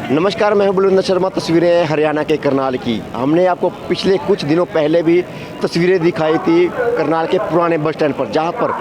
नमस्कार, मैं हूं बुलंद शर्मा। तस्वीरें हरियाणा के करनाल की। हमने आपको पिछले कुछ दिनों पहले भी तस्वीरें दिखाई थी करनाल के पुराने बस स्टैंड पर, जहां पर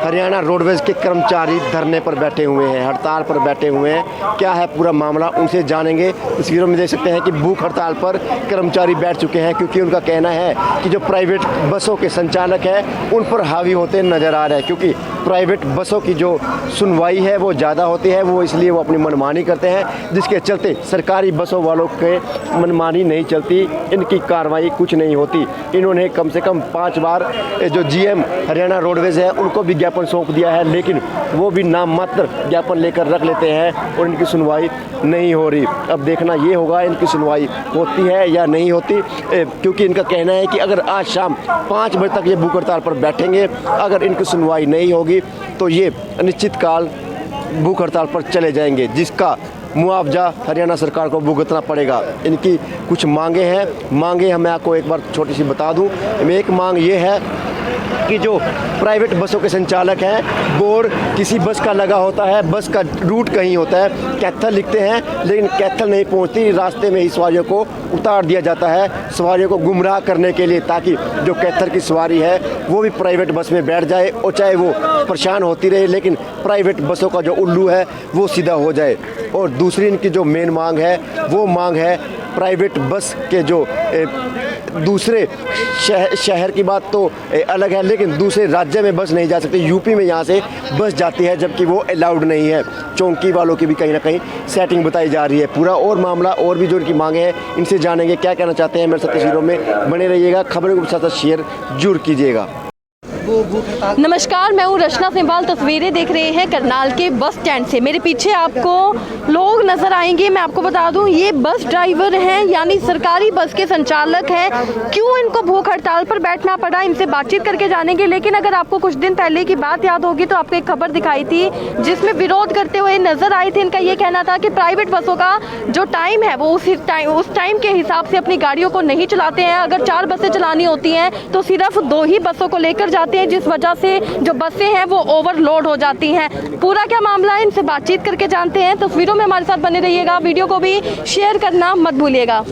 हरियाणा रोडवेज़ के कर्मचारी धरने पर बैठे हुए हैं, हड़ताल पर बैठे हुए हैं। क्या है पूरा मामला, उनसे जानेंगे। तस्वीरों में देख सकते हैं कि भूख हड़ताल पर कर्मचारी बैठ चुके हैं, क्योंकि उनका कहना है कि जो प्राइवेट बसों के संचालक हैं उन पर हावी होते नज़र आ रहे हैं, क्योंकि प्राइवेट बसों की जो सुनवाई है वो ज़्यादा होती है, वो इसलिए वो अपनी मनमानी करते हैं, जिसके चलते सरकारी बसों वालों के मनमानी नहीं चलती, इनकी कार्रवाई कुछ नहीं होती। इन्होंने कम से कम 5 बार जो जीएम हरियाणा रोडवेज़ है उनको विज्ञापन सौंप दिया है, लेकिन वो भी नाम मात्र ज्ञापन लेकर रख लेते हैं और इनकी सुनवाई नहीं हो रही। अब देखना ये होगा इनकी सुनवाई होती है या नहीं होती, क्योंकि इनका कहना है कि अगर आज शाम 5 बजे तक ये भूख हड़ताल पर बैठेंगे, अगर इनकी सुनवाई नहीं होगी तो ये अनिश्चित काल भूख हड़ताल पर चले जाएंगे, जिसका मुआवजा हरियाणा सरकार को भुगतना पड़ेगा। इनकी कुछ मांगे मैं आपको एक बार छोटी सी बता दूं। एक मांग ये है कि जो प्राइवेट बसों के संचालक हैं, बोर्ड किसी बस का लगा होता है, बस का रूट कहीं होता है, कैथल लिखते हैं लेकिन कैथल नहीं पहुंचती, रास्ते में ही सवारियों को उतार दिया जाता है सवारियों को गुमराह करने के लिए, ताकि जो कैथल की सवारी है वो भी प्राइवेट बस में बैठ जाए और चाहे वो परेशान होती रहे, लेकिन प्राइवेट बसों का जो उल्लू है वो सीधा हो जाए। और दूसरी इनकी जो मेन मांग है वो मांग है प्राइवेट बस के जो दूसरे शहर की बात तो अलग है, लेकिन दूसरे राज्य में बस नहीं जा सकती। यूपी में यहाँ से बस जाती है जबकि वो अलाउड नहीं है। चौकी वालों की भी कहीं ना कहीं सेटिंग बताई जा रही है। पूरा और मामला और भी जो इनकी मांगे हैं इनसे जानेंगे क्या कहना चाहते हैं। मेरे साथ तस्वीरों में बने रहिएगा, खबरों को साथ शेयर जरूर कीजिएगा। नमस्कार, मैं हूँ रचना सिंबाल। तस्वीरें देख रहे हैं करनाल के बस स्टैंड से। मेरे पीछे आपको लोग नजर आएंगे। मैं आपको बता दूं, ये बस ड्राइवर हैं, यानी सरकारी बस के संचालक हैं। क्यों इनको भूख हड़ताल पर बैठना पड़ा, इनसे बातचीत करके जानेंगे। लेकिन अगर आपको कुछ दिन पहले की बात याद होगी तो आपको एक खबर दिखाई थी जिसमें विरोध करते हुए नजर आए थे। इनका ये कहना था कि प्राइवेट बसों का जो टाइम है वो उस टाइम के हिसाब से अपनी गाड़ियों को नहीं चलाते हैं। अगर 4 बसें चलानी होती हैं तो सिर्फ 2 ही बसों को लेकर जाते हैं, जिस वजह से जो बसें हैं वो ओवरलोड हो जाती हैं। पूरा क्या मामला है, इनसे बातचीत करके जानते हैं। तस्वीरों में हमारे साथ बने रहिएगा, वीडियो को भी शेयर करना मत भूलिएगा।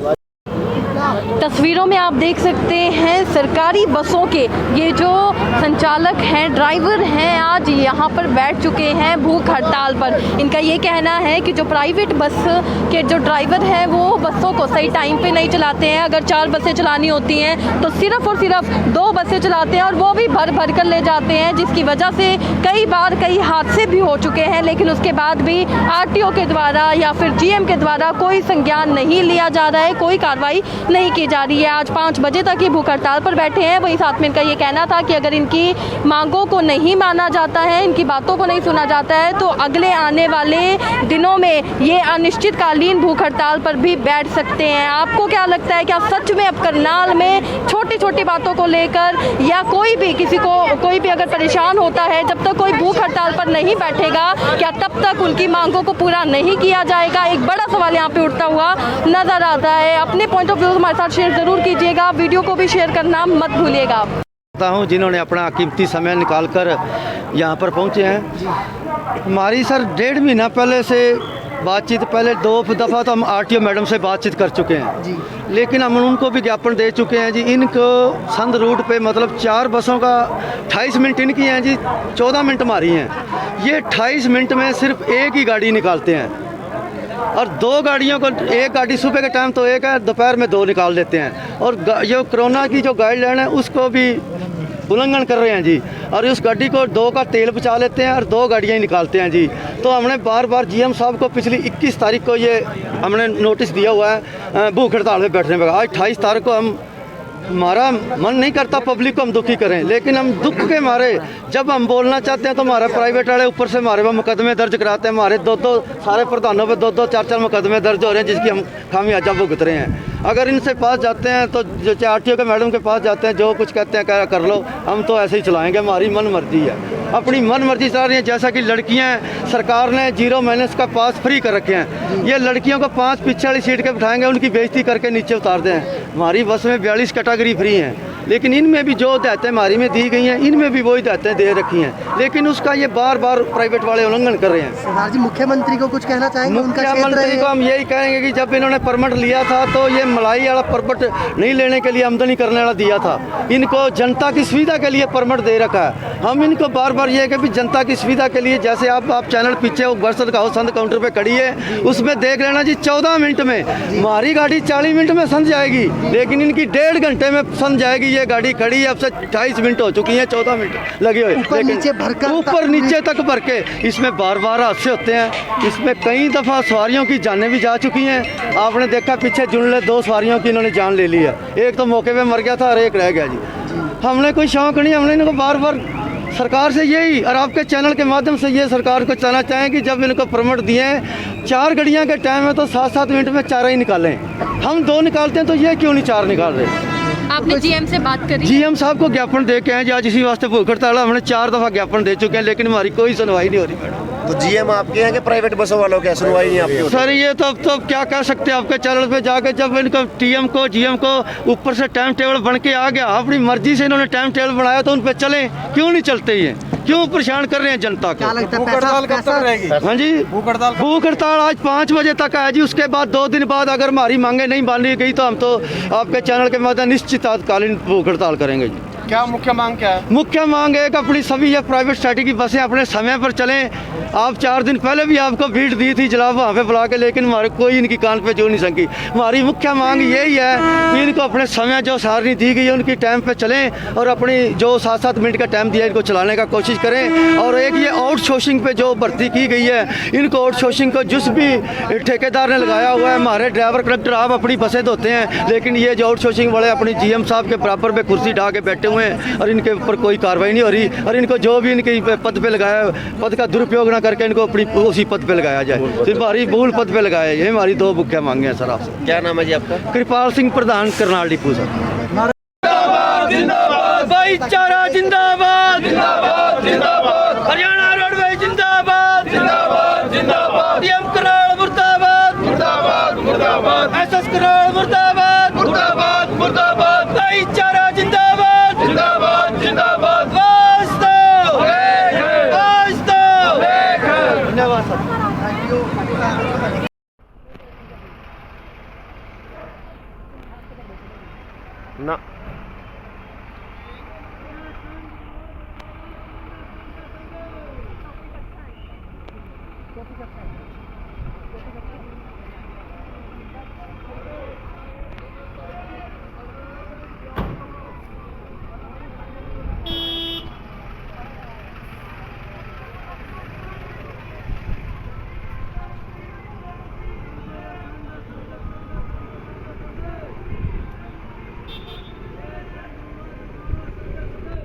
तस्वीरों में आप देख सकते हैं सरकारी बसों के ये जो संचालक हैं, ड्राइवर हैं, आज यहाँ पर बैठ चुके हैं भूख हड़ताल पर। इनका ये कहना है कि जो प्राइवेट बस के जो ड्राइवर हैं वो बसों को सही टाइम पे नहीं चलाते हैं। अगर 4 बसें चलानी होती हैं तो सिर्फ और सिर्फ 2 बसें चलाते हैं, और वो भी भर भर कर ले जाते हैं, जिसकी वजह से कई बार कई हादसे भी हो चुके हैं। लेकिन उसके बाद भी आरटीओ के द्वारा या फिर जीएम के द्वारा कोई संज्ञान नहीं लिया जा रहा है, कोई कार्रवाई नहीं की जा रही है। आज 5 बजे तक ये भूख हड़ताल पर बैठे हैं। वहीं साथ में इनका ये कहना था कि अगर इनकी मांगों को नहीं माना जाता है, इनकी बातों को नहीं सुना जाता है, तो अगले आने वाले दिनों में ये अनिश्चितकालीन भूख हड़ताल पर भी बैठ सकते हैं। आपको क्या लगता है, क्या सच में अब करनाल में छोटी छोटी बातों को लेकर या कोई भी अगर परेशान होता है, जब तक कोई भूख हड़ताल पर नहीं बैठेगा, क्या तब तक उनकी मांगों को पूरा नहीं किया जाएगा? एक बड़ा सवाल यहाँ पे उठता हुआ नजर आता है। अपने पॉइंट ऑफ व्यू हमारे साथ शेयर जरूर कीजिएगा, वीडियो को भी शेयर करना मत भूलिएगा। जिन्होंने अपना कीमती समय निकालकर यहाँ पर पहुँचे हैं। हमारी सर 1.5 महीना पहले से बातचीत, पहले 2 दफ़ा तो हम आरटीओ मैडम से बातचीत कर चुके हैं जी, लेकिन हम उनको विज्ञापन दे चुके हैं जी। इनको संध रूट पे मतलब 4 बसों का 28 मिनट इनकी हैं जी, 14 मिनट हमारी हैं। ये 28 मिनट में सिर्फ एक ही गाड़ी निकालते हैं, और 2 गाड़ियों को, एक गाड़ी सुबह के टाइम तो एक है, दोपहर में 2 निकाल देते हैं। और जो कोरोना की जो गाइडलाइन है उसको भी उल्लंघन कर रहे हैं जी, और उस गाड़ी को 2 का तेल बचा लेते हैं और 2 गाड़ियाँ ही निकालते हैं जी। तो हमने बार बार जीएम साहब को पिछली 21 तारीख को ये हमने नोटिस दिया हुआ है भूख हड़ताल में बैठने पर। आज 28 तारीख को हमारा मन नहीं करता पब्लिक को हम दुखी करें, लेकिन हम दुख के मारे जब हम बोलना चाहते हैं तो हमारे प्राइवेट वाले ऊपर से हमारे पर मुकदमे दर्ज कराते हैं। हमारे 2 सारे प्रधानों पे 2 4 मुकदमे दर्ज हो रहे हैं, जिसकी हम खामियाजा भुगत रहे हैं। अगर इनसे पास जाते हैं तो जो आरटीओ के मैडम के पास जाते हैं, जो कुछ कहते हैं कर लो, हम तो ऐसे ही चलाएंगे, हमारी मन मर्जी है, अपनी मन मर्जी चला रही है। जैसा कि लड़कियां, सरकार ने 0 माइनस का पास फ्री कर रखे हैं। ये लड़कियों को 5 पीछे वाली सीट के बिठाएंगे, उनकी बेइज्जती करके नीचे उतार दें। हमारी बस में 42 कैटेगरी फ्री हैं, लेकिन इनमें भी जो हदायतें हमारी में दी गई हैं इनमें भी वही हदायतें दे रखी हैं, लेकिन उसका ये बार बार प्राइवेट वाले उल्लंघन कर रहे हैं। सरदार जी, मुख्यमंत्री को कुछ कहना चाहेंगे? उनका क्षेत्र मुख्यमंत्री है। को हम यही कहेंगे कि जब इन्होंने परमिट लिया था तो ये मलाई वाला परमिट नहीं लेने के लिए आमदनी करने वाला दिया था, इनको जनता की सुविधा के लिए परमिट दे रखा है। हम इनको बार बार ये है कि जनता की सुविधा के लिए, जैसे आप चैनल पीछे वो बरसत का संद काउंटर पे खड़ी है, उसमें देख लेना जी 14 मिनट में, हमारी गाड़ी 40 मिनट में संद जाएगी, लेकिन इनकी 1.5 घंटे में संद जाएगी। ये गाड़ी खड़ी है, अब से 28 मिनट हो चुकी है, 14 मिनट लगे हुए, ऊपर नीचे भरकर ऊपर नीचे तक भर के। इसमें बार बार हादसे होते हैं, इसमें कई दफ़ा सवारियों की जानें भी जा चुकी हैं। आपने देखा पीछे जुड़ले 2 सवारियों की इन्होंने जान ले ली है, एक तो मौके पे मर गया था और एक रह गया जी। हमने कोई शौक नहीं, हमने इनको बार बार सरकार से यही और आपके चैनल के माध्यम से ये सरकार को कहना चाहें कि जब इनको परमिट दिए हैं, 4 गाड़ियाँ के टाइम है तो 7-7 मिनट में 4 ही निकालें। हम 2 निकालते हैं तो ये क्यों नहीं 4 निकाल रहे? आपने जीएम से बात करी? जीएम साहब को ज्ञापन दे के हैं जी, आज इसी वास्ते भूख हड़ताल हमने 4 दफ़ा ज्ञापन दे चुके हैं, लेकिन हमारी कोई सुनवाई नहीं हो रही मैडम। तो जीएम आपके हैं कि प्राइवेट बसों वालों के सुनवाई नहीं आपकी? सर ये तो अब तो क्या कह सकते हैं, आपके चैनल पे जाके जब इनको टीएम को जीएम को ऊपर से टाइम टेबल बन के आ गया, अपनी मर्जी से इन्होंने टाइम टेबल बनाया तो उन पे चले, क्यों नहीं चलते ये? क्यों परेशान कर रहे हैं जनता क्या को? लगता है पैसा? हाँ जी, भूख हड़ताल आज 5 बजे तक है जी। उसके बाद 2 दिन बाद अगर हमारी मांगे नहीं मानी गई तो हम तो आपके चैनल के माध्यम निश्चित तात्कालीन भूख हड़ताल करेंगे जी। क्या मुख्य मांग क्या है? मुख्य मांग है कि अपनी सभी ये प्राइवेट सिटी की बसें अपने समय पर चलें। आप 4 दिन पहले भी आपको भीड़ दी थी जनाब वहाँ पे बुला के, लेकिन हमारे कोई इनकी कान पे जो नहीं संगी। हमारी मुख्य मांग यही है कि इनको अपने समय जो सारणी दी गई है उनकी टाइम पे चलें और अपनी जो 7-7 मिनट का टाइम दिया इनको चलाने का कोशिश करें। और एक ये आउटसोर्सिंग पे जो भर्ती की गई है, इनको आउटसोर्सिंग को जिस भी ठेकेदार ने लगाया हुआ है, हमारे ड्राइवर कंडक्टर आप अपनी बसें धोते हैं, लेकिन ये जो आउटसोर्सिंग वाले अपनी जीएम साहब के बराबर पे कुर्सी ढा के बैठे हुए हैं और इनके ऊपर कोई कार्रवाई नहीं हो रही। और इनको जो भी इनके पद पे लगाया, पद का दुरुपयोग ना करके इनको अपनी उसी पद पे लगाया जाए, सिर्फ हमारी मूल पद पे लगाया। ये हमारी 2 मुख्य मांगे हैं सर आपसे। क्या नाम है जी आपका? कृपाल सिंह प्रधान, करनाल डिपू सर। भाईचारा जिंदाबाद, हरियाणा रोडवेज जिंदाबाद, डीएम कराड़ मुर्दाबाद, एसएस कराड़ मुर्दाबाद, भाईचारा जिंदाबाद, धन्यवाद सर। ना